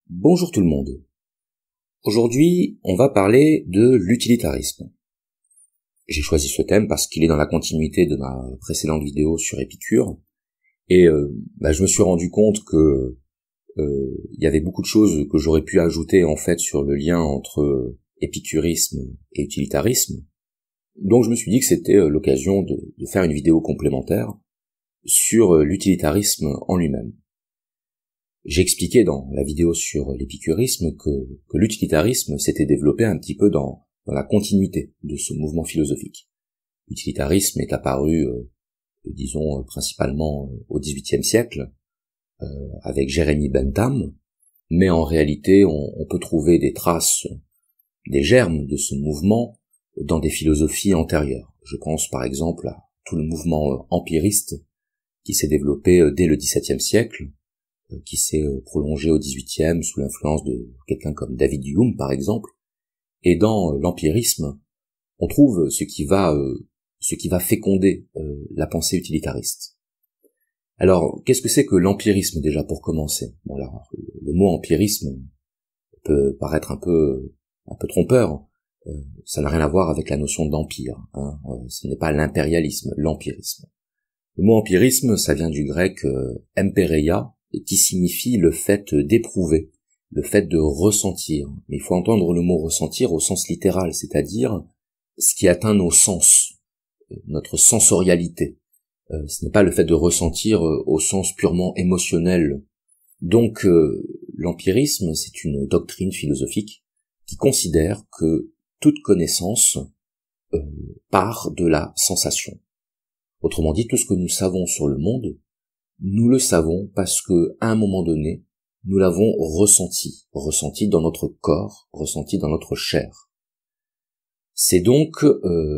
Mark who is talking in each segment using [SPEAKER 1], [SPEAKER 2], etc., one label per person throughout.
[SPEAKER 1] Bonjour tout le monde. Aujourd'hui, on va parler de l'utilitarisme. J'ai choisi ce thème parce qu'il est dans la continuité de ma précédente vidéo sur Épicure, et je me suis rendu compte que il y avait beaucoup de choses que j'aurais pu ajouter en fait sur le lien entre épicurisme et utilitarisme. Donc je me suis dit que c'était l'occasion de faire une vidéo complémentaire sur l'utilitarisme en lui-même. J'ai expliqué dans la vidéo sur l'épicurisme que l'utilitarisme s'était développé un petit peu dans la continuité de ce mouvement philosophique. L'utilitarisme est apparu, disons, principalement au XVIIIe siècle, avec Jérémie Bentham, mais en réalité, on peut trouver des traces, des germes de ce mouvement dans des philosophies antérieures. Je pense par exemple à tout le mouvement empiriste qui s'est développé dès le XVIIe siècle, qui s'est prolongé au XVIIIe sous l'influence de quelqu'un comme David Hume par exemple. Et dans l'empirisme, on trouve ce qui va féconder la pensée utilitariste. Alors, qu'est-ce que c'est que l'empirisme déjà pour commencer? Bon, alors, le mot empirisme peut paraître un peu trompeur. Ça n'a rien à voir avec la notion d'empire. Ce n'est pas l'impérialisme, l'empirisme. Le mot empirisme, ça vient du grec empereia, qui signifie le fait d'éprouver, le fait de ressentir. Mais il faut entendre le mot ressentir au sens littéral, c'est-à-dire ce qui atteint nos sens, notre sensorialité. Ce n'est pas le fait de ressentir au sens purement émotionnel. Donc l'empirisme, c'est une doctrine philosophique qui considère que toute connaissance part de la sensation. Autrement dit, tout ce que nous savons sur le monde, nous le savons parce que, à un moment donné, nous l'avons ressenti dans notre corps, ressenti dans notre chair. C'est donc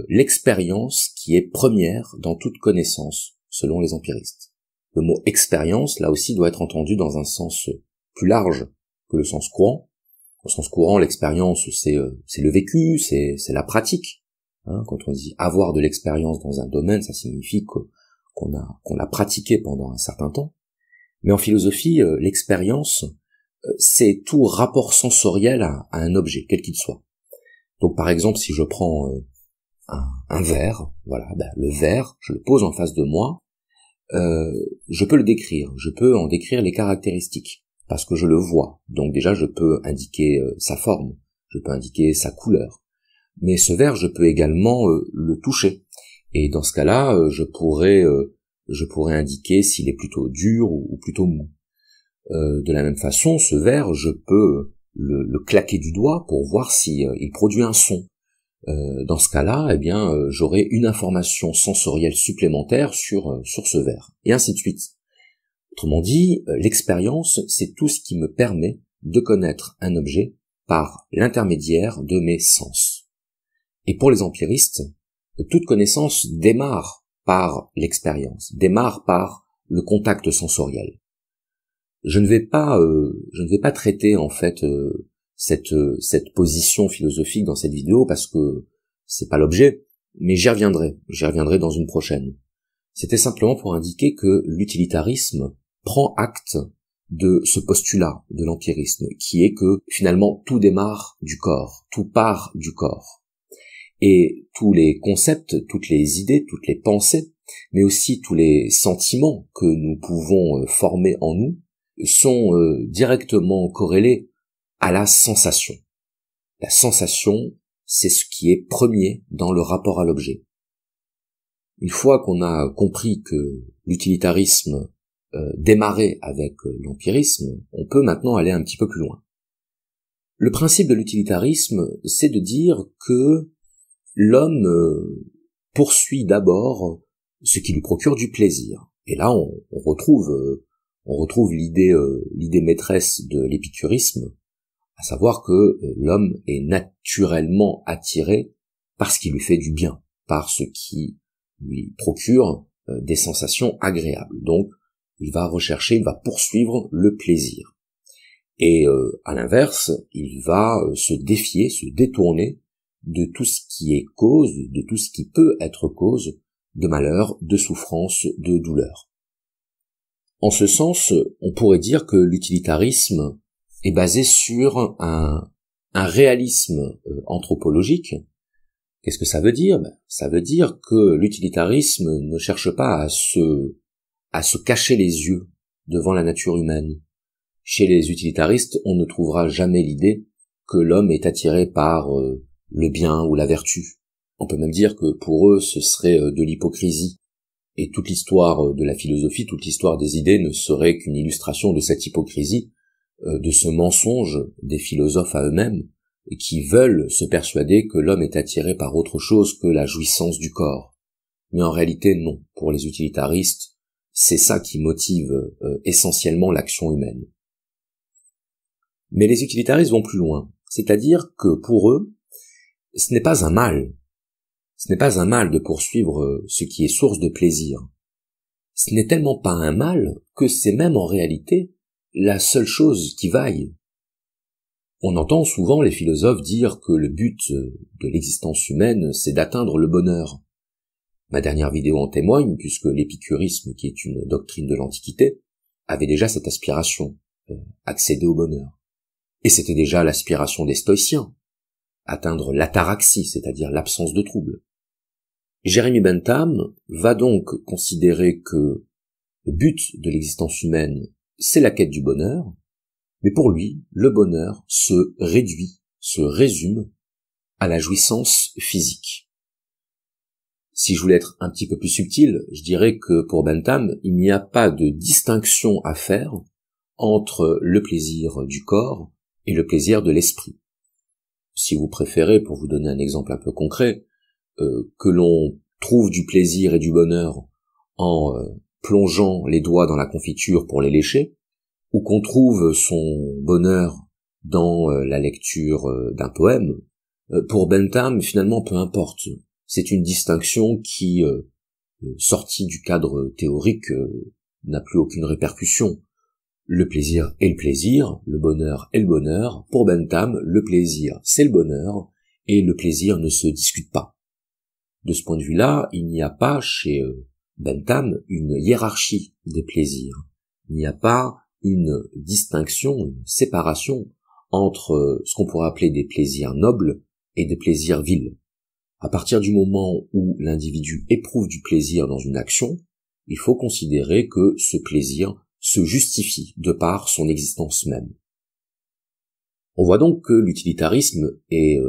[SPEAKER 1] l'expérience qui est première dans toute connaissance, selon les empiristes. Le mot expérience, là aussi, doit être entendu dans un sens plus large que le sens courant. Au sens courant, l'expérience, c'est le vécu, c'est la pratique. Quand on dit avoir de l'expérience dans un domaine, ça signifie qu'on l'a pratiqué pendant un certain temps. Mais en philosophie, l'expérience, c'est tout rapport sensoriel à un objet, quel qu'il soit. Donc par exemple, si je prends un verre, voilà, le verre, je le pose en face de moi, je peux le décrire, je peux en décrire les caractéristiques, parce que je le vois. Donc déjà, je peux indiquer sa forme, je peux indiquer sa couleur. Mais ce verre, je peux également le toucher. Et dans ce cas-là, je pourrais indiquer s'il est plutôt dur ou plutôt mou. De la même façon, ce verre, je peux le claquer du doigt pour voir si il produit un son. Dans ce cas-là, j'aurai une information sensorielle supplémentaire sur ce verre, et ainsi de suite. Autrement dit, l'expérience, c'est tout ce qui me permet de connaître un objet par l'intermédiaire de mes sens. Et pour les empiristes, toute connaissance démarre par l'expérience, démarre par le contact sensoriel. Je ne vais pas traiter en fait cette position philosophique dans cette vidéo parce que c'est pas l'objet, mais j'y reviendrai dans une prochaine. C'était simplement pour indiquer que l'utilitarisme prend acte de ce postulat de l'empirisme, qui est que finalement tout démarre du corps, tout part du corps. Et tous les concepts, toutes les idées, toutes les pensées, mais aussi tous les sentiments que nous pouvons former en nous, sont directement corrélés à la sensation. La sensation, c'est ce qui est premier dans le rapport à l'objet. Une fois qu'on a compris que l'utilitarisme démarrait avec l'empirisme, on peut maintenant aller un petit peu plus loin. Le principe de l'utilitarisme, c'est de dire que l'homme poursuit d'abord ce qui lui procure du plaisir. Et là, on retrouve l'idée maîtresse de l'épicurisme, à savoir que l'homme est naturellement attiré par ce qui lui fait du bien, par ce qui lui procure des sensations agréables. Donc, il va poursuivre le plaisir. Et à l'inverse, il va se défier, se détourner de tout ce qui est cause, de tout ce qui peut être cause de malheur, de souffrance, de douleur. En ce sens, on pourrait dire que l'utilitarisme est basé sur un réalisme anthropologique. Qu'est-ce que ça veut dire? Ça veut dire que l'utilitarisme ne cherche pas à se cacher les yeux devant la nature humaine. Chez les utilitaristes, on ne trouvera jamais l'idée que l'homme est attiré par le bien ou la vertu. On peut même dire que pour eux, ce serait de l'hypocrisie. Et toute l'histoire de la philosophie, toute l'histoire des idées ne serait qu'une illustration de cette hypocrisie, de ce mensonge des philosophes à eux-mêmes, qui veulent se persuader que l'homme est attiré par autre chose que la jouissance du corps. Mais en réalité, non. Pour les utilitaristes, c'est ça qui motive essentiellement l'action humaine. Mais les utilitaristes vont plus loin. C'est-à-dire que pour eux, ce n'est pas un mal. Ce n'est pas un mal de poursuivre ce qui est source de plaisir. Ce n'est tellement pas un mal que c'est même en réalité la seule chose qui vaille. On entend souvent les philosophes dire que le but de l'existence humaine, c'est d'atteindre le bonheur. Ma dernière vidéo en témoigne, puisque l'épicurisme, qui est une doctrine de l'Antiquité, avait déjà cette aspiration, accéder au bonheur. Et c'était déjà l'aspiration des stoïciens, atteindre l'ataraxie, c'est-à-dire l'absence de trouble. Jeremy Bentham va donc considérer que le but de l'existence humaine, c'est la quête du bonheur, mais pour lui, le bonheur se réduit, se résume à la jouissance physique. Si je voulais être un petit peu plus subtil, je dirais que pour Bentham, il n'y a pas de distinction à faire entre le plaisir du corps et le plaisir de l'esprit. Si vous préférez, pour vous donner un exemple un peu concret, que l'on trouve du plaisir et du bonheur en plongeant les doigts dans la confiture pour les lécher, ou qu'on trouve son bonheur dans la lecture d'un poème, pour Bentham, finalement, peu importe. C'est une distinction qui, sortie du cadre théorique, n'a plus aucune répercussion. Le plaisir est le plaisir, le bonheur est le bonheur. Pour Bentham, le plaisir, c'est le bonheur, et le plaisir ne se discute pas. De ce point de vue-là, il n'y a pas chez Bentham une hiérarchie des plaisirs. Il n'y a pas une distinction, une séparation entre ce qu'on pourrait appeler des plaisirs nobles et des plaisirs vils. À partir du moment où l'individu éprouve du plaisir dans une action, il faut considérer que ce plaisir se justifie de par son existence même. On voit donc que l'utilitarisme est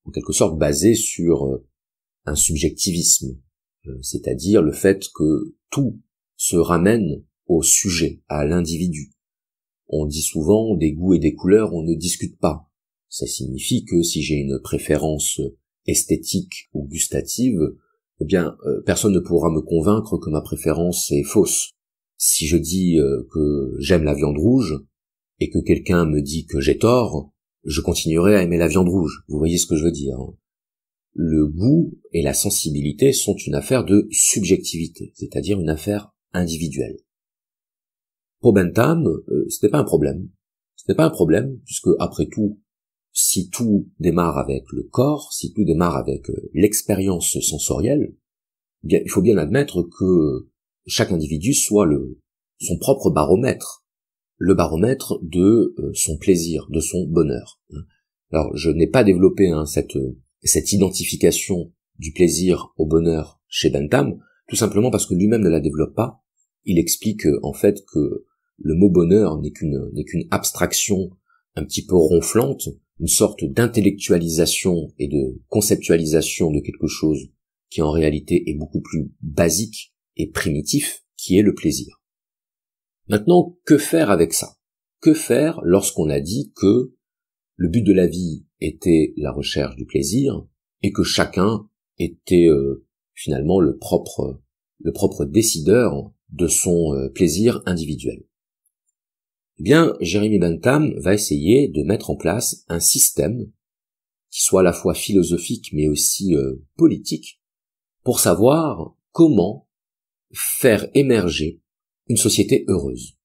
[SPEAKER 1] en quelque sorte basé sur un subjectivisme, c'est-à-dire le fait que tout se ramène au sujet, à l'individu. On dit souvent des goûts et des couleurs, on ne discute pas. Ça signifie que si j'ai une préférence esthétique ou gustative, eh bien, personne ne pourra me convaincre que ma préférence est fausse. Si je dis que j'aime la viande rouge, et que quelqu'un me dit que j'ai tort, je continuerai à aimer la viande rouge. Vous voyez ce que je veux dire, hein. Le goût et la sensibilité sont une affaire de subjectivité, c'est-à-dire une affaire individuelle. Pour Bentham, ce n'est pas un problème. Ce n'est pas un problème, puisque après tout, si tout démarre avec le corps, si tout démarre avec l'expérience sensorielle, bien, il faut bien admettre que chaque individu soit son propre baromètre, le baromètre de son plaisir, de son bonheur. Alors, je n'ai pas développé cette identification du plaisir au bonheur chez Bentham, tout simplement parce que lui-même ne la développe pas. Il explique en fait que le mot bonheur n'est qu'une abstraction un petit peu ronflante, une sorte d'intellectualisation et de conceptualisation de quelque chose qui en réalité est beaucoup plus basique et primitif, qui est le plaisir. Maintenant, que faire avec ça? Que faire lorsqu'on a dit que le but de la vie était la recherche du plaisir et que chacun était finalement le propre décideur de son plaisir individuel? Eh bien, Jeremy Bentham va essayer de mettre en place un système qui soit à la fois philosophique mais aussi politique pour savoir comment faire émerger une société heureuse.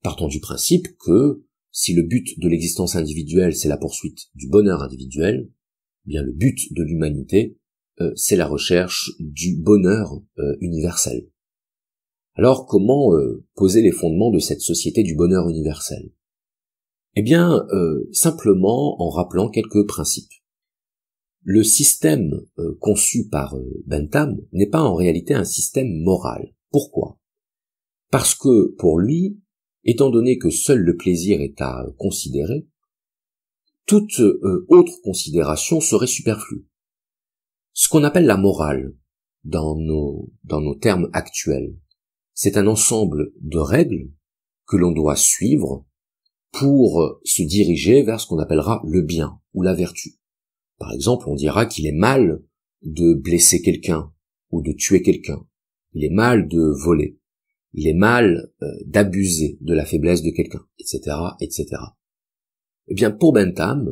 [SPEAKER 1] Partons du principe que si le but de l'existence individuelle c'est la poursuite du bonheur individuel, eh bien le but de l'humanité c'est la recherche du bonheur universel. Alors comment poser les fondements de cette société du bonheur universel? Eh bien, simplement en rappelant quelques principes. Le système conçu par Bentham n'est pas en réalité un système moral. Pourquoi? Parce que pour lui, étant donné que seul le plaisir est à considérer, toute autre considération serait superflue. Ce qu'on appelle la morale, dans nos termes actuels, c'est un ensemble de règles que l'on doit suivre pour se diriger vers ce qu'on appellera le bien ou la vertu. Par exemple, on dira qu'il est mal de blesser quelqu'un ou de tuer quelqu'un. Il est mal de voler. Il est mal d'abuser de la faiblesse de quelqu'un, etc., etc. Eh bien, pour Bentham,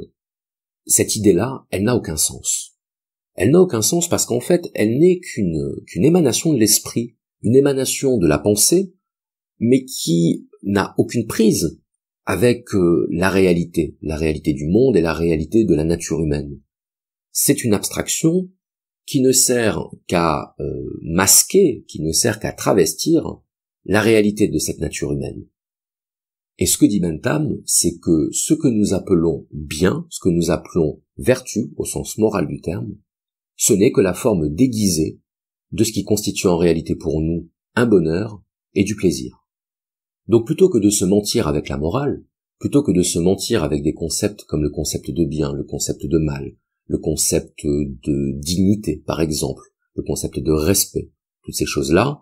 [SPEAKER 1] cette idée-là, elle n'a aucun sens. Elle n'a aucun sens parce qu'en fait, elle n'est qu'une émanation de l'esprit, une émanation de la pensée, mais qui n'a aucune prise avec la réalité du monde et la réalité de la nature humaine. C'est une abstraction qui ne sert qu'à masquer, qui ne sert qu'à travestir la réalité de cette nature humaine. Et ce que dit Bentham, c'est que ce que nous appelons bien, ce que nous appelons vertu, au sens moral du terme, ce n'est que la forme déguisée de ce qui constitue en réalité pour nous un bonheur et du plaisir. Donc plutôt que de se mentir avec la morale, plutôt que de se mentir avec des concepts comme le concept de bien, le concept de mal, le concept de dignité par exemple, le concept de respect, toutes ces choses-là,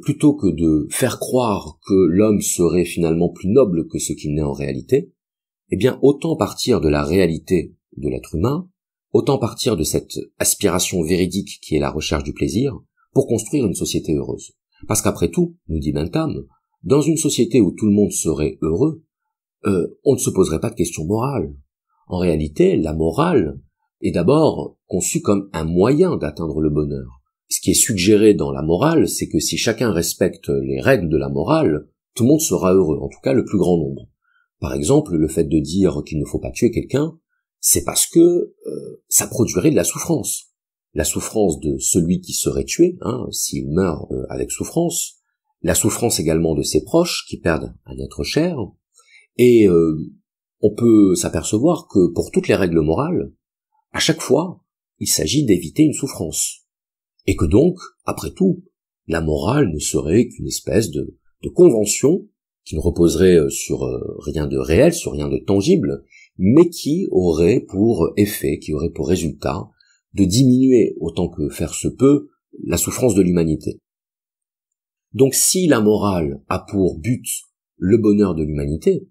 [SPEAKER 1] plutôt que de faire croire que l'homme serait finalement plus noble que ce qu'il n'est en réalité, eh bien autant partir de la réalité de l'être humain, autant partir de cette aspiration véridique qui est la recherche du plaisir, pour construire une société heureuse. Parce qu'après tout, nous dit Bentham, dans une société où tout le monde serait heureux, on ne se poserait pas de questions morales. En réalité, la morale est d'abord conçue comme un moyen d'atteindre le bonheur. Ce qui est suggéré dans la morale, c'est que si chacun respecte les règles de la morale, tout le monde sera heureux, en tout cas le plus grand nombre. Par exemple, le fait de dire qu'il ne faut pas tuer quelqu'un, c'est parce que ça produirait de la souffrance. La souffrance de celui qui serait tué, s'il meurt avec souffrance, la souffrance également de ses proches qui perdent un être cher, et on peut s'apercevoir que pour toutes les règles morales, à chaque fois, il s'agit d'éviter une souffrance. Et que donc, après tout, la morale ne serait qu'une espèce de convention qui ne reposerait sur rien de réel, sur rien de tangible, mais qui aurait pour effet, qui aurait pour résultat de diminuer autant que faire se peut la souffrance de l'humanité. Donc si la morale a pour but le bonheur de l'humanité,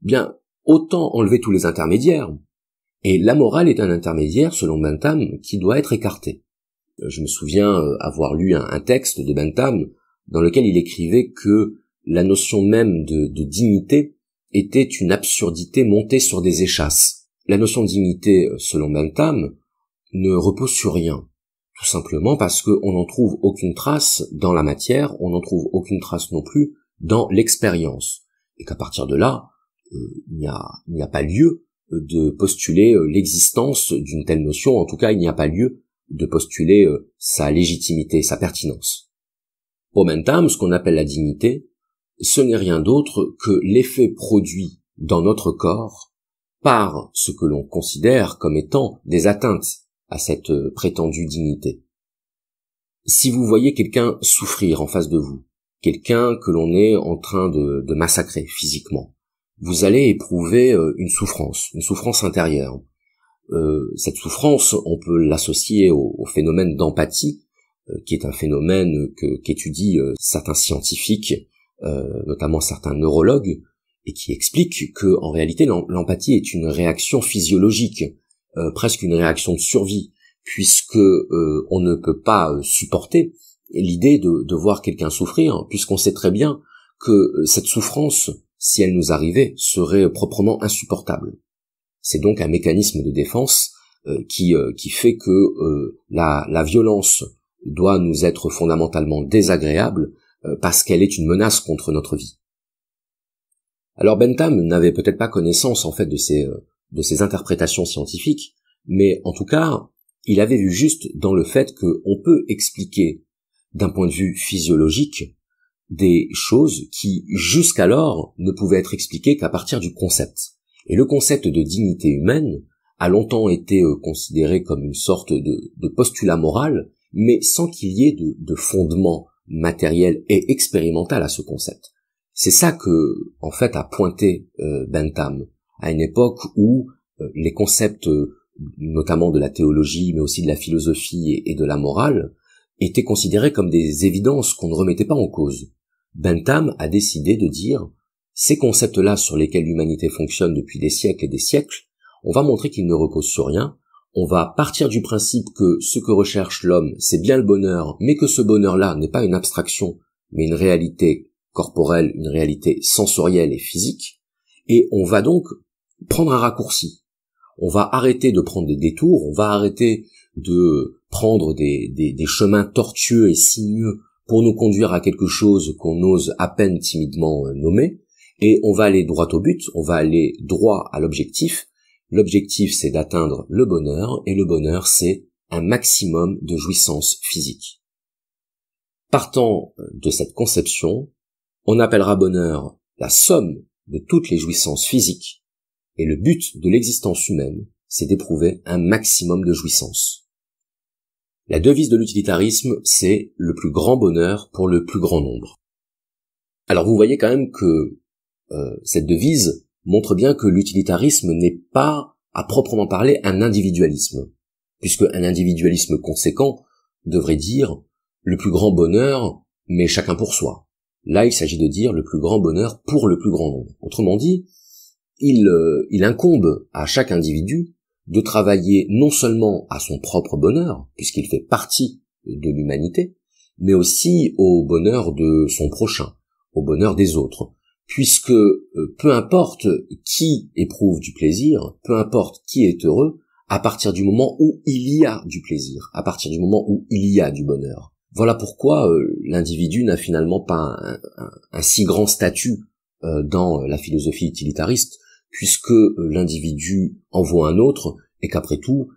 [SPEAKER 1] bien autant enlever tous les intermédiaires. Et la morale est un intermédiaire, selon Bentham, qui doit être écarté. Je me souviens avoir lu un texte de Bentham dans lequel il écrivait que la notion même de dignité était une absurdité montée sur des échasses. La notion de dignité, selon Bentham, ne repose sur rien. Tout simplement parce qu'on n'en trouve aucune trace dans la matière, on n'en trouve aucune trace non plus dans l'expérience. Et qu'à partir de là, il n'y a pas lieu de postuler l'existence d'une telle notion, en tout cas il n'y a pas lieu de postuler sa légitimité, sa pertinence. Pour Bentham, ce qu'on appelle la dignité, ce n'est rien d'autre que l'effet produit dans notre corps par ce que l'on considère comme étant des atteintes à cette prétendue dignité. Si vous voyez quelqu'un souffrir en face de vous, quelqu'un que l'on est en train de massacrer physiquement, vous allez éprouver une souffrance intérieure. Cette souffrance, on peut l'associer au phénomène d'empathie, qui est un phénomène qu'étudient certains scientifiques, notamment certains neurologues, et qui explique que en réalité l'empathie est une réaction physiologique, presque une réaction de survie, puisque on ne peut pas supporter l'idée de voir quelqu'un souffrir, puisqu'on sait très bien que cette souffrance, si elle nous arrivait, serait proprement insupportable. C'est donc un mécanisme de défense qui fait que la violence doit nous être fondamentalement désagréable parce qu'elle est une menace contre notre vie. Alors Bentham n'avait peut-être pas connaissance en fait de ces interprétations scientifiques, mais en tout cas, il avait vu juste dans le fait qu'on peut expliquer d'un point de vue physiologique des choses qui, jusqu'alors, ne pouvaient être expliquées qu'à partir du concept. Et le concept de dignité humaine a longtemps été considéré comme une sorte de postulat moral, mais sans qu'il y ait de fondement matériel et expérimental à ce concept. C'est ça que, en fait, a pointé Bentham, à une époque où les concepts, notamment de la théologie, mais aussi de la philosophie et de la morale, étaient considérés comme des évidences qu'on ne remettait pas en cause. Bentham a décidé de dire, ces concepts-là sur lesquels l'humanité fonctionne depuis des siècles et des siècles, on va montrer qu'ils ne reposent sur rien, on va partir du principe que ce que recherche l'homme, c'est bien le bonheur, mais que ce bonheur-là n'est pas une abstraction, mais une réalité corporelle, une réalité sensorielle et physique, et on va donc prendre un raccourci. On va arrêter de prendre des détours, on va arrêter de prendre des chemins tortueux et sinueux pour nous conduire à quelque chose qu'on ose à peine timidement nommer, et on va aller droit au but, on va aller droit à l'objectif. L'objectif, c'est d'atteindre le bonheur, et le bonheur, c'est un maximum de jouissance physique. Partant de cette conception, on appellera bonheur la somme de toutes les jouissances physiques, et le but de l'existence humaine, c'est d'éprouver un maximum de jouissance. La devise de l'utilitarisme, c'est le plus grand bonheur pour le plus grand nombre. Alors vous voyez quand même que cette devise montre bien que l'utilitarisme n'est pas, à proprement parler, un individualisme, puisque un individualisme conséquent devrait dire le plus grand bonheur, mais chacun pour soi. Là, il s'agit de dire le plus grand bonheur pour le plus grand nombre. Autrement dit, il incombe à chaque individu de travailler non seulement à son propre bonheur, puisqu'il fait partie de l'humanité, mais aussi au bonheur de son prochain, au bonheur des autres, puisque peu importe qui éprouve du plaisir, peu importe qui est heureux, à partir du moment où il y a du plaisir, à partir du moment où il y a du bonheur. Voilà pourquoi l'individu n'a finalement pas un si grand statut dans la philosophie utilitariste, puisque l'individu en vaut un autre, et qu'après tout,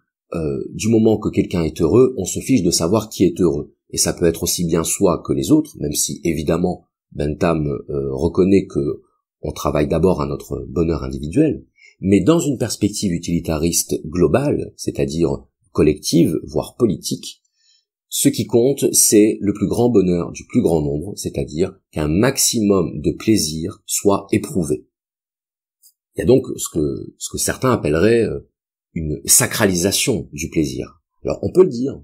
[SPEAKER 1] du moment que quelqu'un est heureux, on se fiche de savoir qui est heureux. Et ça peut être aussi bien soi que les autres, même si évidemment Bentham reconnaît que on travaille d'abord à notre bonheur individuel, mais dans une perspective utilitariste globale, c'est-à-dire collective, voire politique, ce qui compte, c'est le plus grand bonheur du plus grand nombre, c'est-à-dire qu'un maximum de plaisir soit éprouvé. Il y a donc ce que certains appelleraient une sacralisation du plaisir. Alors on peut le dire,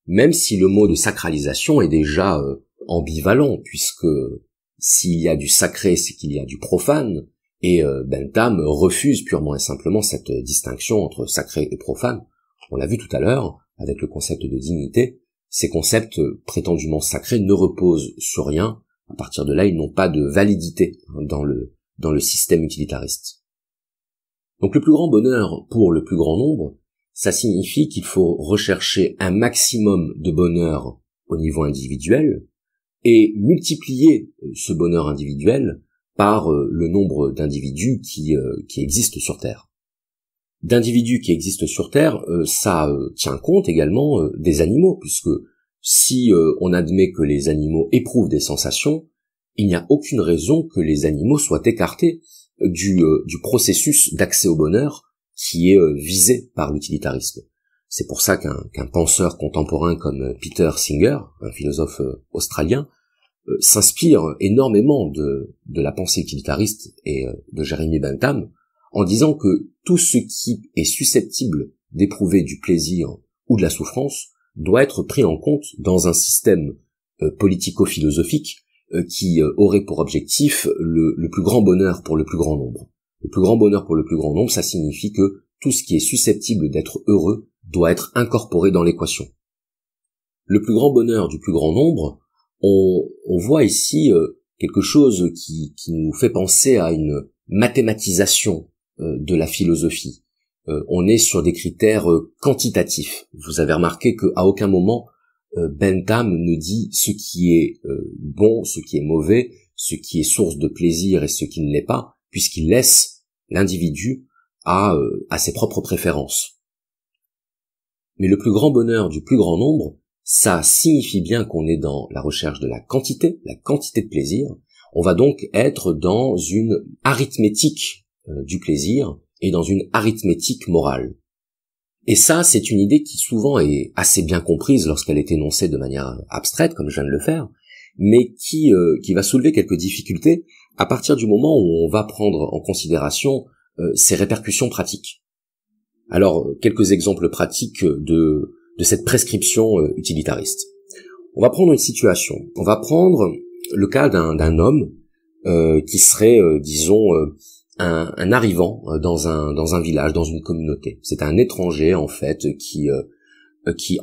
[SPEAKER 1] même si le mot de sacralisation est déjà ambivalent, puisque s'il y a du sacré, c'est qu'il y a du profane, et Bentham refuse purement et simplement cette distinction entre sacré et profane. On l'a vu tout à l'heure, avec le concept de dignité, ces concepts prétendument sacrés ne reposent sur rien. À partir de là, ils n'ont pas de validité dans le système utilitariste. Donc le plus grand bonheur pour le plus grand nombre, ça signifie qu'il faut rechercher un maximum de bonheur au niveau individuel et multiplier ce bonheur individuel par le nombre d'individus qui existent sur Terre. D'individus qui existent sur Terre, ça tient compte également des animaux, puisque si on admet que les animaux éprouvent des sensations, il n'y a aucune raison que les animaux soient écartés du processus d'accès au bonheur qui est visé par l'utilitarisme. C'est pour ça qu'un penseur contemporain comme Peter Singer, un philosophe australien, s'inspire énormément de la pensée utilitariste et de Jeremy Bentham, en disant que tout ce qui est susceptible d'éprouver du plaisir ou de la souffrance doit être pris en compte dans un système politico-philosophique qui aurait pour objectif le plus grand bonheur pour le plus grand nombre. Le plus grand bonheur pour le plus grand nombre, ça signifie que tout ce qui est susceptible d'être heureux doit être incorporé dans l'équation. Le plus grand bonheur du plus grand nombre, on voit ici quelque chose qui nous fait penser à une mathématisation de la philosophie. On est sur des critères quantitatifs. Vous avez remarqué qu'à aucun moment Bentham ne dit ce qui est bon, ce qui est mauvais, ce qui est source de plaisir et ce qui ne l'est pas, puisqu'il laisse l'individu à ses propres préférences. Mais le plus grand bonheur du plus grand nombre, ça signifie bien qu'on est dans la recherche de la quantité de plaisir. On va donc être dans une arithmétique du plaisir et dans une arithmétique morale. Et ça, c'est une idée qui souvent est assez bien comprise lorsqu'elle est énoncée de manière abstraite, comme je viens de le faire, mais qui va soulever quelques difficultés à partir du moment où on va prendre en considération ses répercussions pratiques. Alors, quelques exemples pratiques de cette prescription utilitariste. On va prendre une situation. On va prendre le cas d'un homme qui serait, un arrivant dans un village, dans une communauté. C'est un étranger en fait qui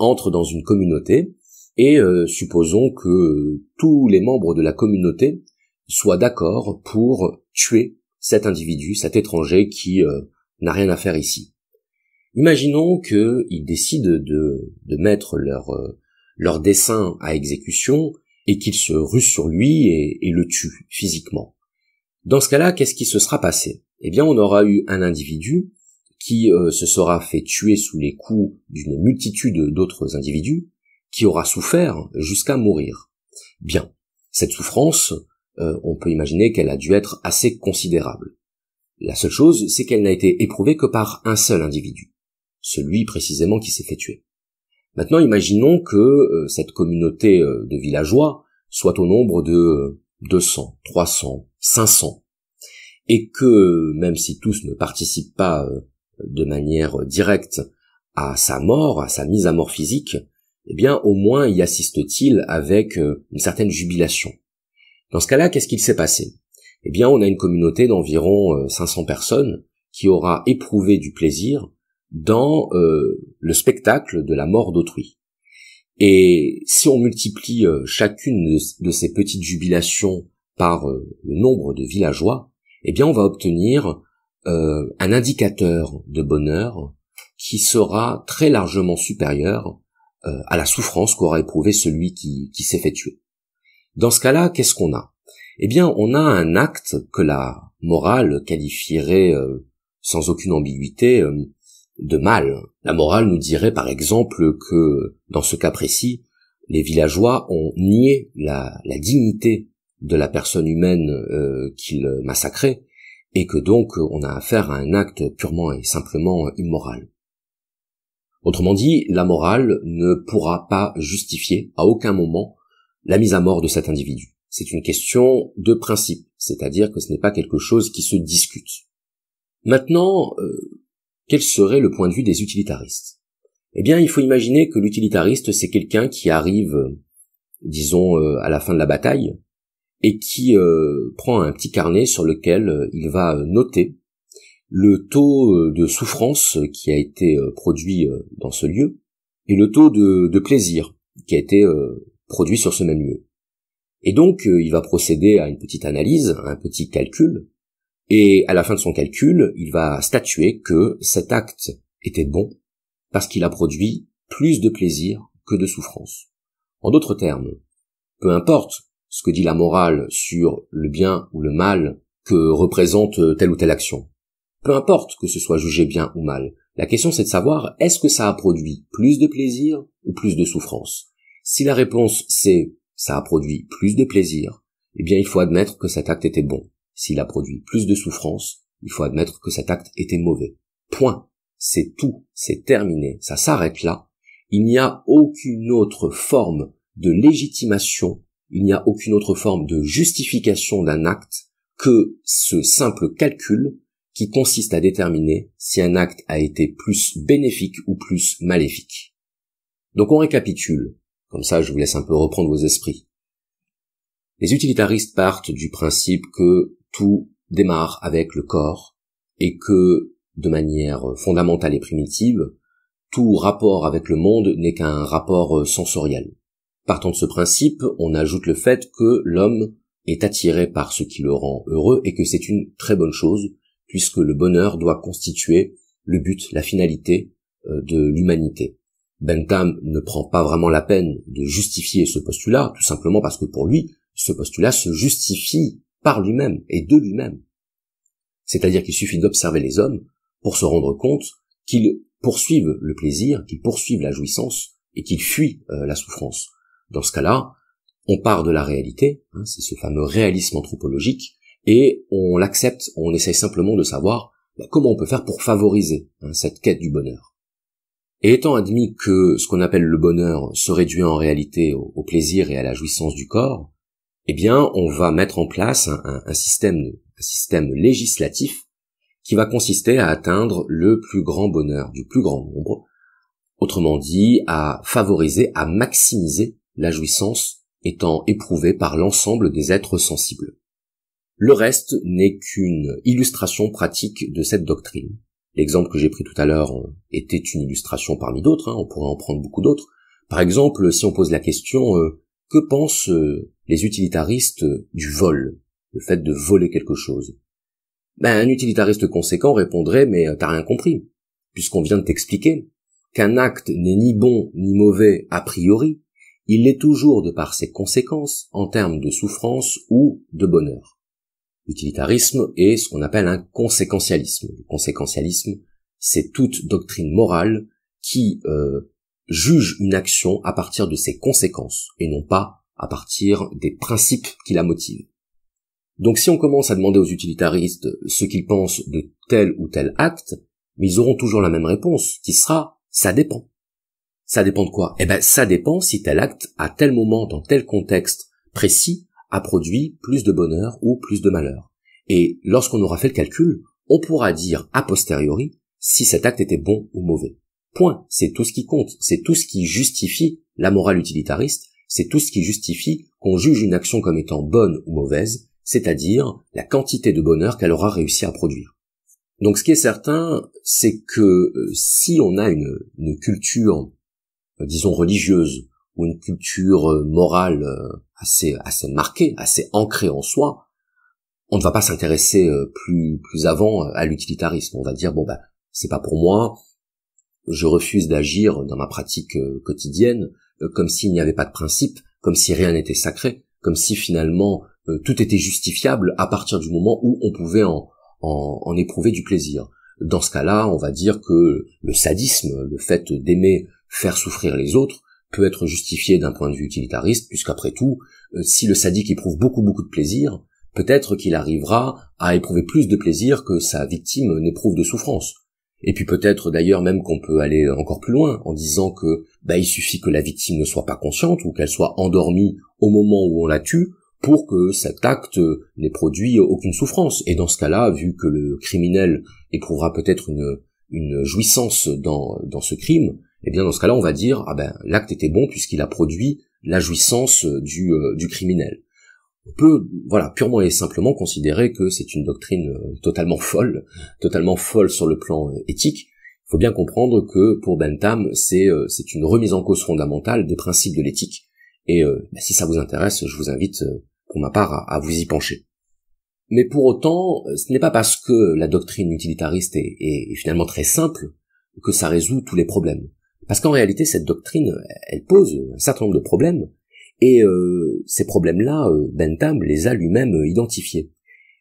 [SPEAKER 1] entre dans une communauté et supposons que tous les membres de la communauté soient d'accord pour tuer cet individu, cet étranger qui n'a rien à faire ici. Imaginons qu'ils décident de mettre leur dessein à exécution et qu'ils se ruent sur lui et le tuent physiquement. Dans ce cas-là, qu'est-ce qui se sera passé? Eh bien, on aura eu un individu qui se sera fait tuer sous les coups d'une multitude d'autres individus, qui aura souffert jusqu'à mourir. Bien, cette souffrance, on peut imaginer qu'elle a dû être assez considérable. La seule chose, c'est qu'elle n'a été éprouvée que par un seul individu, celui précisément qui s'est fait tuer. Maintenant, imaginons que cette communauté de villageois soit au nombre de 200, 300, 500, et que, même si tous ne participent pas de manière directe à sa mort, à sa mise à mort physique, eh bien, au moins y assiste-t-il avec une certaine jubilation. Dans ce cas-là, qu'est-ce qu'il s'est passé? Eh bien, on a une communauté d'environ 500 personnes qui aura éprouvé du plaisir dans le spectacle de la mort d'autrui. Et si on multiplie chacune de ces petites jubilations par le nombre de villageois, eh bien on va obtenir un indicateur de bonheur qui sera très largement supérieur à la souffrance qu'aura éprouvé celui qui s'est fait tuer. Dans ce cas-là, qu'est-ce qu'on a? Eh bien, on a un acte que la morale qualifierait sans aucune ambiguïté de mal. La morale nous dirait par exemple que, dans ce cas précis, les villageois ont nié la dignité de la personne humaine qu'ils massacraient, et que donc on a affaire à un acte purement et simplement immoral. Autrement dit, la morale ne pourra pas justifier à aucun moment la mise à mort de cet individu. C'est une question de principe, c'est-à-dire que ce n'est pas quelque chose qui se discute. Maintenant, quel serait le point de vue des utilitaristes? Eh bien, il faut imaginer que l'utilitariste, c'est quelqu'un qui arrive, disons, à la fin de la bataille, et qui prend un petit carnet sur lequel il va noter le taux de souffrance qui a été produit dans ce lieu, et le taux de plaisir qui a été produit sur ce même lieu. Et donc, il va procéder à une petite analyse, à un petit calcul, et à la fin de son calcul, il va statuer que cet acte était bon parce qu'il a produit plus de plaisir que de souffrance. En d'autres termes, peu importe ce que dit la morale sur le bien ou le mal que représente telle ou telle action, peu importe que ce soit jugé bien ou mal, la question c'est de savoir est-ce que ça a produit plus de plaisir ou plus de souffrance. Si la réponse c'est ça a produit plus de plaisir, eh bien il faut admettre que cet acte était bon. S'il a produit plus de souffrance, il faut admettre que cet acte était mauvais. Point. C'est tout. C'est terminé. Ça s'arrête là. Il n'y a aucune autre forme de légitimation, il n'y a aucune autre forme de justification d'un acte que ce simple calcul qui consiste à déterminer si un acte a été plus bénéfique ou plus maléfique. Donc on récapitule. Comme ça, je vous laisse un peu reprendre vos esprits. Les utilitaristes partent du principe que tout démarre avec le corps et que, de manière fondamentale et primitive, tout rapport avec le monde n'est qu'un rapport sensoriel. Partant de ce principe, on ajoute le fait que l'homme est attiré par ce qui le rend heureux et que c'est une très bonne chose, puisque le bonheur doit constituer le but, la finalité de l'humanité. Bentham ne prend pas vraiment la peine de justifier ce postulat, tout simplement parce que pour lui, ce postulat se justifie par lui-même et de lui-même. C'est-à-dire qu'il suffit d'observer les hommes pour se rendre compte qu'ils poursuivent le plaisir, qu'ils poursuivent la jouissance et qu'il fuit la souffrance. Dans ce cas-là, on part de la réalité, c'est ce fameux réalisme anthropologique, et on l'accepte, on essaye simplement de savoir comment on peut faire pour favoriser cette quête du bonheur. Et étant admis que ce qu'on appelle le bonheur se réduit en réalité au plaisir et à la jouissance du corps, eh bien, on va mettre en place un système législatif qui va consister à atteindre le plus grand bonheur du plus grand nombre, autrement dit, à favoriser, à maximiser la jouissance étant éprouvée par l'ensemble des êtres sensibles. Le reste n'est qu'une illustration pratique de cette doctrine. L'exemple que j'ai pris tout à l'heure était une illustration parmi d'autres, on pourrait en prendre beaucoup d'autres. Par exemple, si on pose la question que pensent les utilitaristes du vol, le fait de voler quelque chose? Un utilitariste conséquent répondrait mais t'as rien compris, puisqu'on vient de t'expliquer qu'un acte n'est ni bon ni mauvais a priori, il l'est toujours de par ses conséquences en termes de souffrance ou de bonheur. L'utilitarisme est ce qu'on appelle un conséquentialisme. Le conséquentialisme, c'est toute doctrine morale qui juge une action à partir de ses conséquences et non pas à partir des principes qui la motivent. Donc si on commence à demander aux utilitaristes ce qu'ils pensent de tel ou tel acte, mais ils auront toujours la même réponse, qui sera « ça dépend ». Ça dépend de quoi? Ça dépend si tel acte, à tel moment, dans tel contexte précis, a produit plus de bonheur ou plus de malheur. Et lorsqu'on aura fait le calcul, on pourra dire a posteriori si cet acte était bon ou mauvais. Point. C'est tout ce qui compte. C'est tout ce qui justifie la morale utilitariste. C'est tout ce qui justifie qu'on juge une action comme étant bonne ou mauvaise, c'est-à-dire la quantité de bonheur qu'elle aura réussi à produire. Donc ce qui est certain, c'est que si on a une culture, disons religieuse, ou une culture morale assez marquée, assez ancrée en soi, on ne va pas s'intéresser plus avant à l'utilitarisme. On va dire c'est pas pour moi, je refuse d'agir dans ma pratique quotidienne comme s'il n'y avait pas de principe, comme si rien n'était sacré, comme si finalement tout était justifiable à partir du moment où on pouvait en éprouver du plaisir. Dans ce cas-là, on va dire que le sadisme, le fait d'aimer faire souffrir les autres, peut être justifié d'un point de vue utilitariste, puisqu'après tout, si le sadique éprouve beaucoup de plaisir, peut-être qu'il arrivera à éprouver plus de plaisir que sa victime n'éprouve de souffrance. Et puis peut-être d'ailleurs même qu'on peut aller encore plus loin en disant que il suffit que la victime ne soit pas consciente ou qu'elle soit endormie au moment où on la tue pour que cet acte n'ait produit aucune souffrance. Et dans ce cas-là, vu que le criminel éprouvera peut-être une jouissance dans ce crime, eh bien dans ce cas-là on va dire l'acte était bon puisqu'il a produit la jouissance du criminel. On peut purement et simplement considérer que c'est une doctrine totalement folle sur le plan éthique. Il faut bien comprendre que pour Bentham c'est une remise en cause fondamentale des principes de l'éthique. Et si ça vous intéresse, je vous invite pour ma part à vous y pencher. Mais pour autant, ce n'est pas parce que la doctrine utilitariste est finalement très simple que ça résout tous les problèmes. Parce qu'en réalité, cette doctrine, elle pose un certain nombre de problèmes, et ces problèmes-là, Bentham les a lui-même identifiés.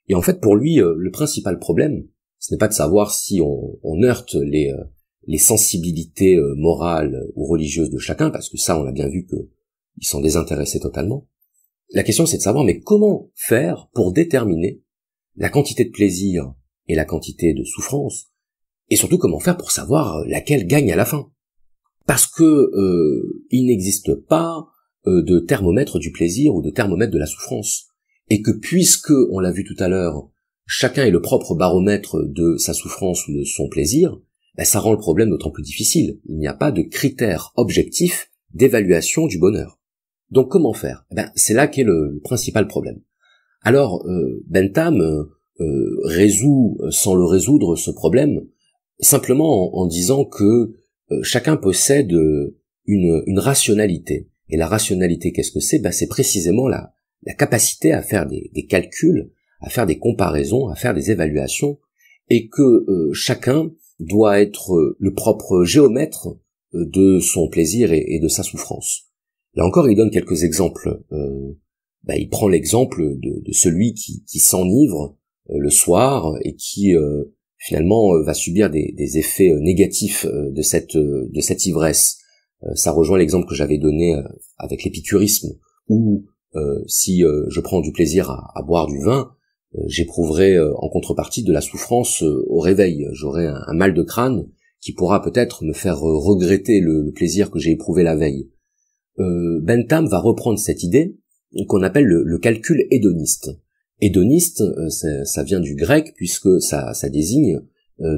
[SPEAKER 1] Et en fait, pour lui, le principal problème, ce n'est pas de savoir si on heurte les sensibilités morales ou religieuses de chacun, parce que ça, on l'a bien vu qu'ils s'en désintéressaient totalement. La question, c'est de savoir, mais comment faire pour déterminer la quantité de plaisir et la quantité de souffrance, et surtout comment faire pour savoir laquelle gagne à la fin. Parce que il n'existe pas de thermomètre du plaisir ou de thermomètre de la souffrance, et que puisque, on l'a vu tout à l'heure, chacun est le propre baromètre de sa souffrance ou de son plaisir, ça rend le problème d'autant plus difficile. Il n'y a pas de critère objectif d'évaluation du bonheur. Donc comment faire? C'est là qu'est le principal problème. Alors Bentham résout, sans le résoudre, ce problème simplement en disant que chacun possède une rationalité. Et la rationalité, qu'est-ce que c'est? C'est précisément la capacité à faire des calculs, à faire des comparaisons, à faire des évaluations, et que chacun doit être le propre géomètre de son plaisir et de sa souffrance. Là encore, il donne quelques exemples. Il prend l'exemple de celui qui s'enivre le soir et qui finalement va subir des effets négatifs de cette ivresse. Ça rejoint l'exemple que j'avais donné avec l'épicurisme, où si je prends du plaisir à boire du vin, j'éprouverai en contrepartie de la souffrance au réveil. J'aurai un mal de crâne qui pourra peut-être me faire regretter le plaisir que j'ai éprouvé la veille. Bentham va reprendre cette idée qu'on appelle le calcul hédoniste. Hédoniste, ça vient du grec puisque ça désigne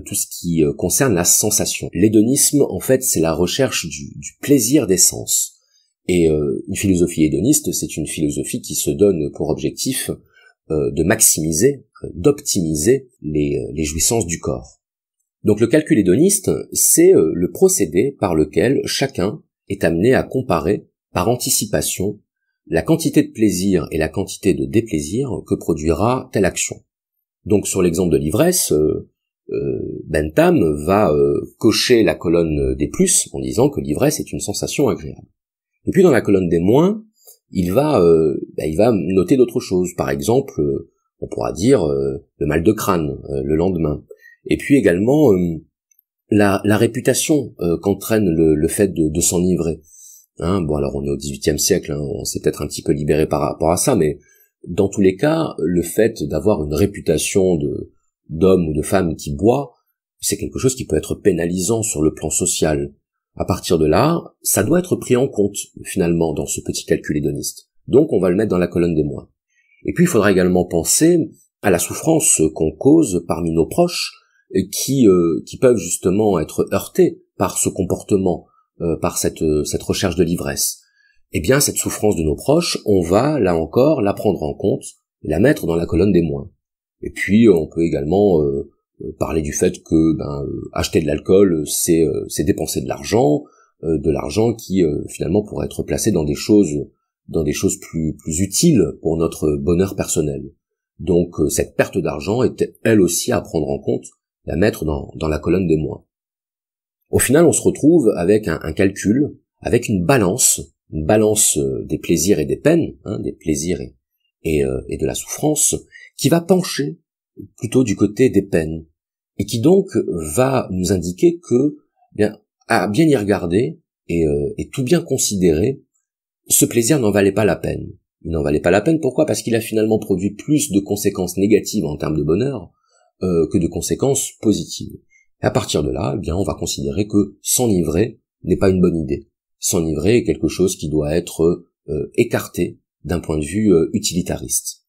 [SPEAKER 1] tout ce qui concerne la sensation. L'hédonisme, en fait, c'est la recherche du plaisir des sens. Et une philosophie hédoniste, c'est une philosophie qui se donne pour objectif de maximiser, d'optimiser les jouissances du corps. Donc le calcul hédoniste, c'est le procédé par lequel chacun est amené à comparer par anticipation la quantité de plaisir et la quantité de déplaisir que produira telle action. Donc sur l'exemple de l'ivresse, Bentham va cocher la colonne des plus en disant que l'ivresse est une sensation agréable. Et puis dans la colonne des moins, il va noter d'autres choses. Par exemple, on pourra dire le mal de crâne le lendemain. Et puis également la réputation qu'entraîne le fait de s'enivrer. Bon, alors on est au XVIIIe siècle, on s'est peut-être un petit peu libéré par rapport à ça, mais dans tous les cas, le fait d'avoir une réputation d'homme ou de femme qui boit, c'est quelque chose qui peut être pénalisant sur le plan social. À partir de là, ça doit être pris en compte, finalement, dans ce petit calcul hédoniste. Donc on va le mettre dans la colonne des moins. Et puis il faudra également penser à la souffrance qu'on cause parmi nos proches, qui peuvent justement être heurtés par ce comportement, par cette recherche de l'ivresse. Eh bien, cette souffrance de nos proches, on va, là encore, la prendre en compte, et la mettre dans la colonne des moins. Et puis, on peut également parler du fait que acheter de l'alcool, c'est dépenser de l'argent qui finalement pourrait être placé dans des choses plus utiles pour notre bonheur personnel. Donc, cette perte d'argent est elle aussi à prendre en compte, la mettre dans la colonne des moins. Au final, on se retrouve avec un calcul, avec une balance des plaisirs et des peines, des plaisirs et de la souffrance, qui va pencher plutôt du côté des peines, et qui donc va nous indiquer que, à bien y regarder et tout bien considérer, ce plaisir n'en valait pas la peine. Il n'en valait pas la peine, pourquoi ? Parce qu'il a finalement produit plus de conséquences négatives en termes de bonheur que de conséquences positives. Et à partir de là, on va considérer que s'enivrer n'est pas une bonne idée. S'enivrer est quelque chose qui doit être écarté d'un point de vue utilitariste.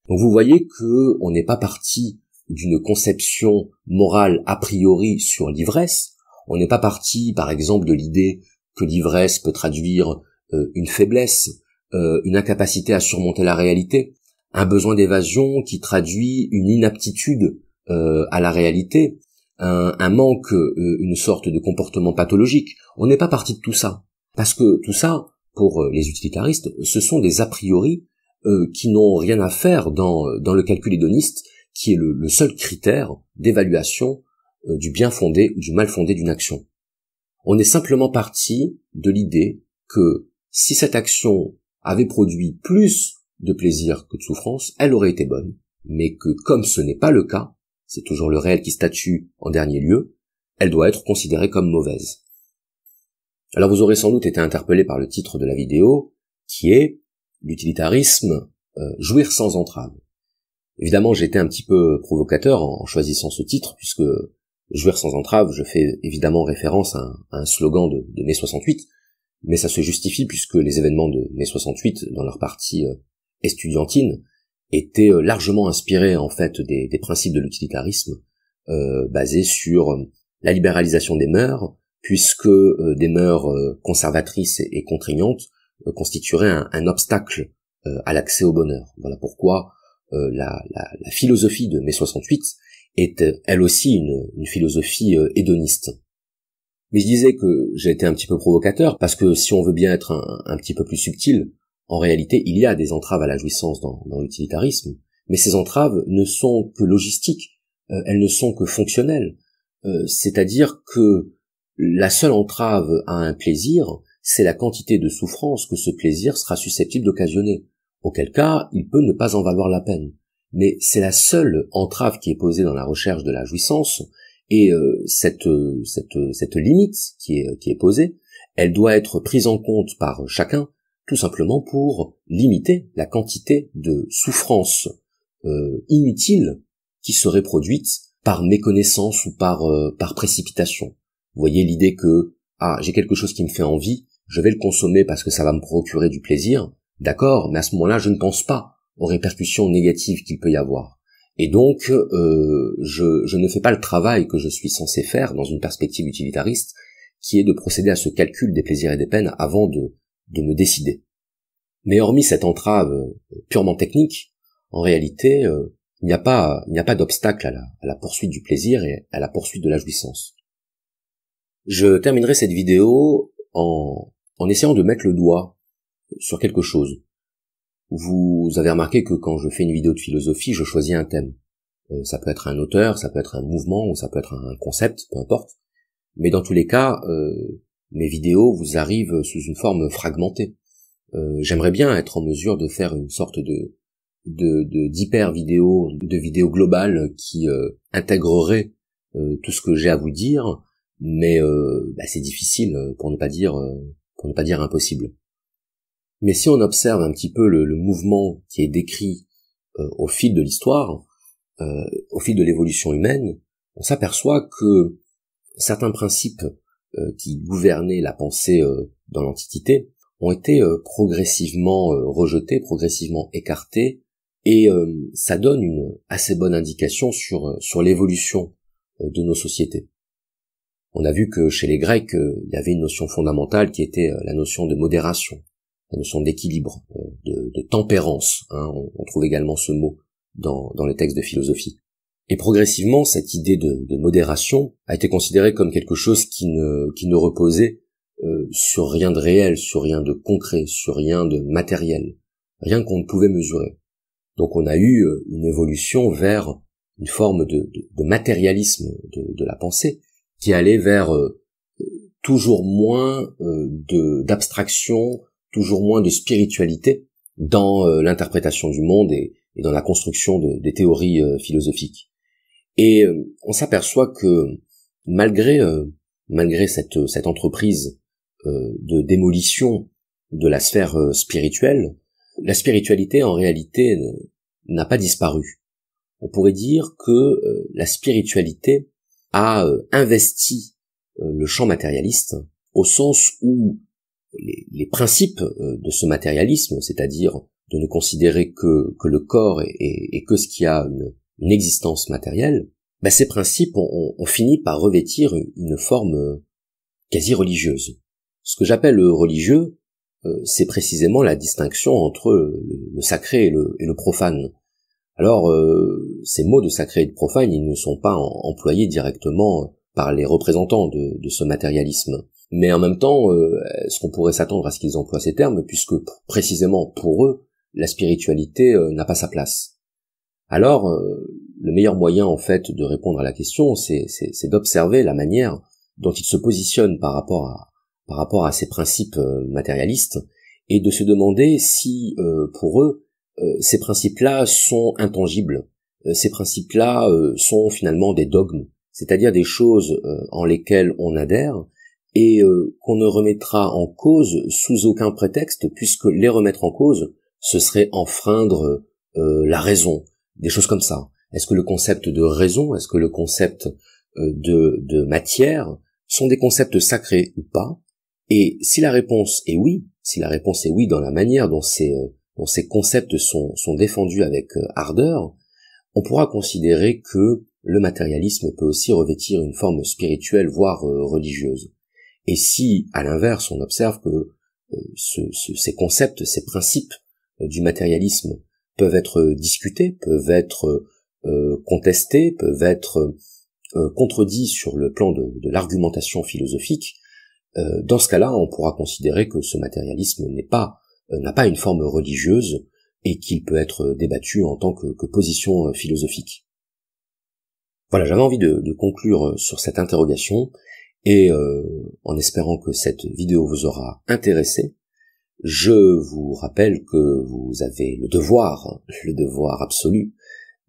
[SPEAKER 1] Donc vous voyez que on n'est pas parti d'une conception morale a priori sur l'ivresse. On n'est pas parti, par exemple, de l'idée que l'ivresse peut traduire une faiblesse, une incapacité à surmonter la réalité, un besoin d'évasion qui traduit une inaptitude à la réalité, un manque, une sorte de comportement pathologique. On n'est pas parti de tout ça. Parce que tout ça, pour les utilitaristes, ce sont des a priori qui n'ont rien à faire dans le calcul hédoniste, qui est le seul critère d'évaluation du bien fondé ou du mal fondé d'une action. On est simplement parti de l'idée que si cette action avait produit plus de plaisir que de souffrance, elle aurait été bonne, mais que comme ce n'est pas le cas, c'est toujours le réel qui statue en dernier lieu, elle doit être considérée comme mauvaise. Alors vous aurez sans doute été interpellé par le titre de la vidéo, qui est l'utilitarisme, jouir sans entrave. Évidemment, j'ai été un petit peu provocateur en choisissant ce titre, puisque jouir sans entrave, je fais évidemment référence à un slogan de mai 68, mais ça se justifie puisque les événements de mai 68, dans leur partie estudiantine, étaient largement inspirés en fait des principes de l'utilitarisme, basés sur la libéralisation des mœurs, puisque des mœurs conservatrices et contraignantes constitueraient un obstacle à l'accès au bonheur. Voilà pourquoi la philosophie de mai 68 est elle aussi une philosophie hédoniste. Mais je disais que j'ai été un petit peu provocateur, parce que si on veut bien être un petit peu plus subtil, en réalité il y a des entraves à la jouissance dans l'utilitarisme, mais ces entraves ne sont que logistiques, elles ne sont que fonctionnelles, c'est-à-dire que la seule entrave à un plaisir, c'est la quantité de souffrance que ce plaisir sera susceptible d'occasionner, auquel cas il peut ne pas en valoir la peine. Mais c'est la seule entrave qui est posée dans la recherche de la jouissance, et cette limite qui est posée, elle doit être prise en compte par chacun, tout simplement pour limiter la quantité de souffrance inutile qui serait produite par méconnaissance ou par précipitation. Vous voyez l'idée que j'ai quelque chose qui me fait envie, je vais le consommer parce que ça va me procurer du plaisir, d'accord, mais à ce moment-là, je ne pense pas aux répercussions négatives qu'il peut y avoir. Et donc, je ne fais pas le travail que je suis censé faire dans une perspective utilitariste, qui est de procéder à ce calcul des plaisirs et des peines avant de me décider. Mais hormis cette entrave purement technique, en réalité, il n'y a pas d'obstacle à la poursuite du plaisir et à la poursuite de la jouissance. Je terminerai cette vidéo en essayant de mettre le doigt sur quelque chose. Vous avez remarqué que quand je fais une vidéo de philosophie, je choisis un thème. Ça peut être un auteur, ça peut être un mouvement, ou ça peut être un concept, peu importe. Mais dans tous les cas, mes vidéos vous arrivent sous une forme fragmentée. J'aimerais bien être en mesure de faire une sorte d'hyper vidéo, de vidéo globale qui intégrerait tout ce que j'ai à vous dire, mais c'est difficile pour ne pas dire impossible. Mais si on observe un petit peu le mouvement qui est décrit au fil de l'histoire, au fil de l'évolution humaine, on s'aperçoit que certains principes qui gouvernaient la pensée dans l'Antiquité ont été progressivement rejetés, progressivement écartés, et ça donne une assez bonne indication sur l'évolution de nos sociétés. On a vu que chez les Grecs, il y avait une notion fondamentale qui était la notion de modération, la notion d'équilibre, de tempérance. On trouve également ce mot dans les textes de philosophie. Et progressivement, cette idée de modération a été considérée comme quelque chose qui ne reposait sur rien de réel, sur rien de concret, sur rien de matériel, rien qu'on ne pouvait mesurer. Donc on a eu une évolution vers une forme de matérialisme de la pensée, qui allait vers toujours moins d'abstraction, toujours moins de spiritualité dans l'interprétation du monde et dans la construction des théories philosophiques. Et on s'aperçoit que malgré cette entreprise de démolition de la sphère spirituelle, la spiritualité en réalité n'a pas disparu. On pourrait dire que la spiritualité a investi le champ matérialiste au sens où les principes de ce matérialisme, c'est-à-dire de ne considérer que le corps et que ce qui a une existence matérielle, ces principes ont fini par revêtir une forme quasi religieuse. Ce que j'appelle religieux, c'est précisément la distinction entre le sacré et le profane. Alors, ces mots de sacré et de profane, ils ne sont pas employés directement par les représentants de ce matérialisme. Mais en même temps, est-ce qu'on pourrait s'attendre à ce qu'ils emploient ces termes, puisque précisément pour eux, la spiritualité n'a pas sa place. Alors, le meilleur moyen en fait de répondre à la question, c'est d'observer la manière dont ils se positionnent par rapport à ces principes matérialistes, et de se demander si, pour eux, ces principes-là sont intangibles. Ces principes-là sont finalement des dogmes, c'est-à-dire des choses en lesquelles on adhère et qu'on ne remettra en cause sous aucun prétexte, puisque les remettre en cause, ce serait enfreindre la raison, des choses comme ça. Est-ce que le concept de raison, est-ce que le concept de matière sont des concepts sacrés ou pas? Et si la réponse est oui, dans la manière dont ces concepts sont défendus avec ardeur, on pourra considérer que le matérialisme peut aussi revêtir une forme spirituelle, voire religieuse. Et si, à l'inverse, on observe que ces concepts, ces principes du matérialisme peuvent être discutés, peuvent être contestés, peuvent être contredits sur le plan de l'argumentation philosophique, dans ce cas-là, on pourra considérer que ce matérialisme n'a pas une forme religieuse et qu'il peut être débattu en tant que position philosophique. Voilà, j'avais envie de conclure sur cette interrogation et en espérant que cette vidéo vous aura intéressé, je vous rappelle que vous avez le devoir absolu,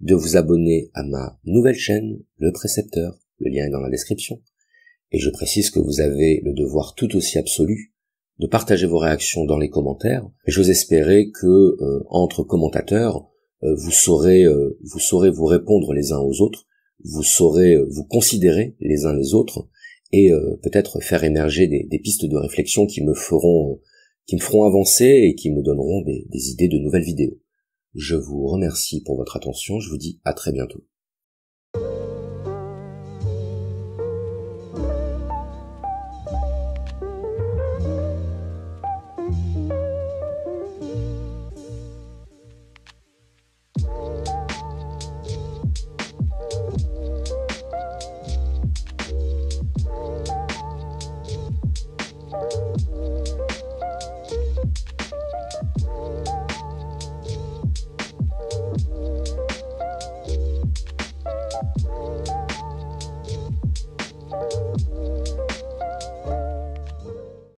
[SPEAKER 1] de vous abonner à ma nouvelle chaîne, Le Précepteur, le lien est dans la description, Et je précise que vous avez le devoir tout aussi absolu de partager vos réactions dans les commentaires. Et j'ose espérer que, entre commentateurs, vous saurez vous répondre les uns aux autres, vous saurez vous considérer les uns les autres, et peut-être faire émerger des pistes de réflexion qui me feront avancer et qui me donneront des idées de nouvelles vidéos. Je vous remercie pour votre attention, je vous dis à très bientôt.